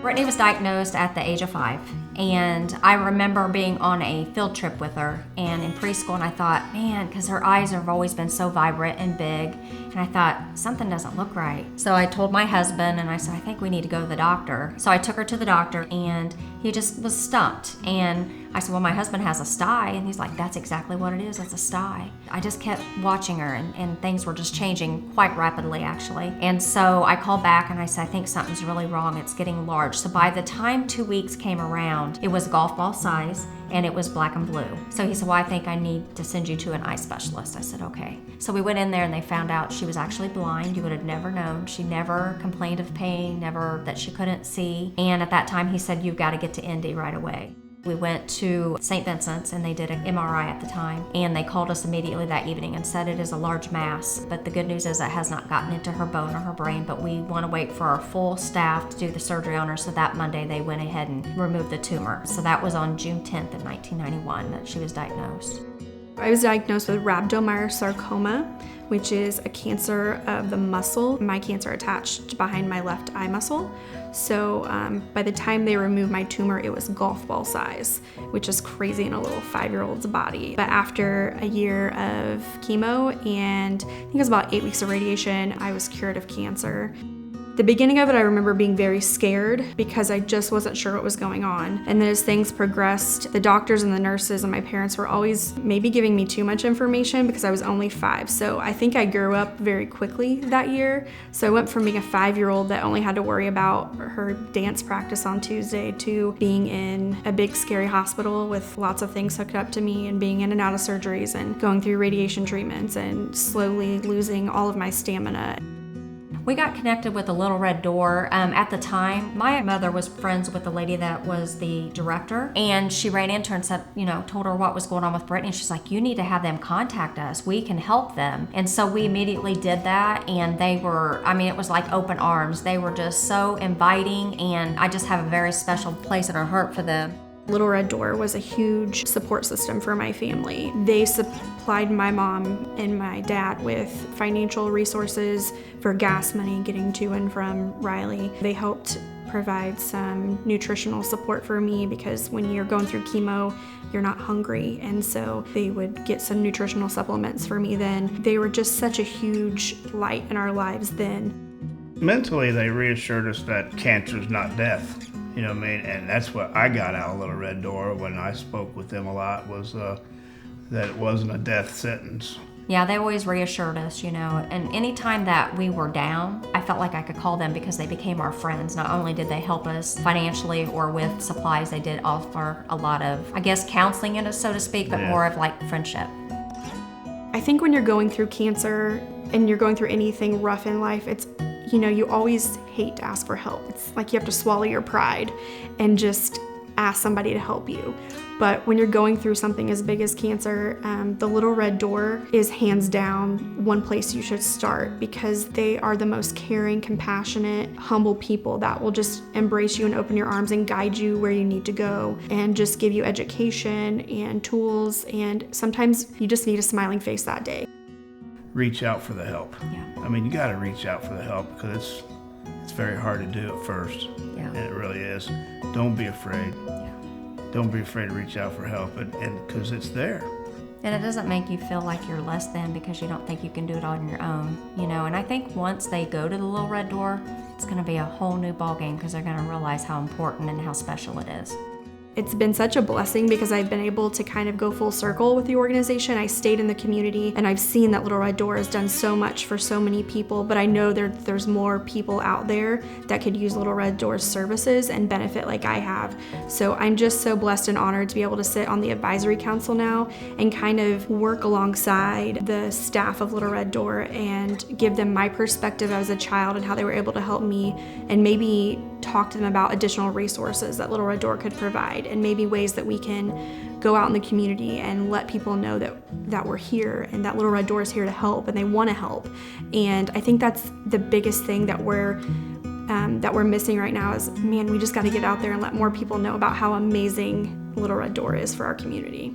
Brittani was diagnosed at the age of 5, and I remember being on a field trip with her and in preschool, and I thought, man, because her eyes have always been so vibrant and big, and I thought, something doesn't look right. So I told my husband, and I said, I think we need to go to the doctor. So I took her to the doctor, and he just was stumped. And I said, well, my husband has a sty, and he's like, that's exactly what it is, it's a sty. I just kept watching her, and things were just changing quite rapidly, actually. And so I called back, and I said, I think something's really wrong, it's getting large. So by the time 2 weeks came around, it was golf ball size, and it was black and blue. So he said, well, I think I need to send you to an eye specialist. I said, okay. So we went in there, and they found out she was actually blind. You would have never known. She never complained of pain, never that she couldn't see. And at that time, he said, you've got to get to Indy right away. We went to St. Vincent's, and they did an MRI at the time, and they called us immediately that evening and said it is a large mass, but the good news is it has not gotten into her bone or her brain, but we want to wait for our full staff to do the surgery on her. So that Monday they went ahead and removed the tumor. So that was on June 10th of 1991 that she was diagnosed. I was diagnosed with rhabdomyosarcoma, which is a cancer of the muscle. My cancer attached behind my left eye muscle. So by the time they removed my tumor, it was golf ball size, which is crazy in a little 5-year-old's body. But after a year of chemo and I think it was about 8 weeks of radiation, I was cured of cancer. The beginning of it, I remember being very scared because I just wasn't sure what was going on. And then as things progressed, the doctors and the nurses and my parents were always maybe giving me too much information because I was only 5. So I think I grew up very quickly that year. So I went from being a 5-year-old that only had to worry about her dance practice on Tuesday to being in a big scary hospital with lots of things hooked up to me and being in and out of surgeries and going through radiation treatments and slowly losing all of my stamina. We got connected with the Little Red Door. At the time, my mother was friends with the lady that was the director, and she ran into her and said, told her what was going on with Brittani. She's like, you need to have them contact us. We can help them. And so we immediately did that, and they were, it was like open arms. They were just so inviting, and I just have a very special place in our heart for them. Little Red Door was a huge support system for my family. They supplied my mom and my dad with financial resources for gas money getting to and from Riley. They helped provide some nutritional support for me because when you're going through chemo, you're not hungry, and so they would get some nutritional supplements for me then. They were just such a huge light in our lives then. Mentally, they reassured us that cancer's not death. And that's what I got out of Little Red Door when I spoke with them a lot, was that it wasn't a death sentence. Yeah, they always reassured us, and anytime that we were down, I felt like I could call them because they became our friends. Not only did they help us financially or with supplies, they did offer a lot of, counseling, so to speak, but more of like friendship. I think when you're going through cancer and you're going through anything rough in life, it's you always hate to ask for help. It's like you have to swallow your pride and just ask somebody to help you. But when you're going through something as big as cancer, the Little Red Door is hands down one place you should start because they are the most caring, compassionate, humble people that will just embrace you and open your arms and guide you where you need to go and just give you education and tools. And sometimes you just need a smiling face that day. Reach out for the help. Yeah. You got to reach out for the help because it's very hard to do at first. Yeah. And it really is. Don't be afraid. Yeah. Don't be afraid to reach out for help, and because it's there. And it doesn't make you feel like you're less than because you don't think you can do it on your own, And I think once they go to the Little Red Door, it's going to be a whole new ballgame because they're going to realize how important and how special it is. It's been such a blessing because I've been able to kind of go full circle with the organization. I stayed in the community and I've seen that Little Red Door has done so much for so many people, but I know there's more people out there that could use Little Red Door's services and benefit like I have. So I'm just so blessed and honored to be able to sit on the advisory council now and kind of work alongside the staff of Little Red Door and give them my perspective as a child and how they were able to help me and maybe talk to them about additional resources that Little Red Door could provide and maybe ways that we can go out in the community and let people know that we're here and that Little Red Door is here to help and they want to help. And I think that's the biggest thing that we're missing right now is, we just got to get out there and let more people know about how amazing Little Red Door is for our community.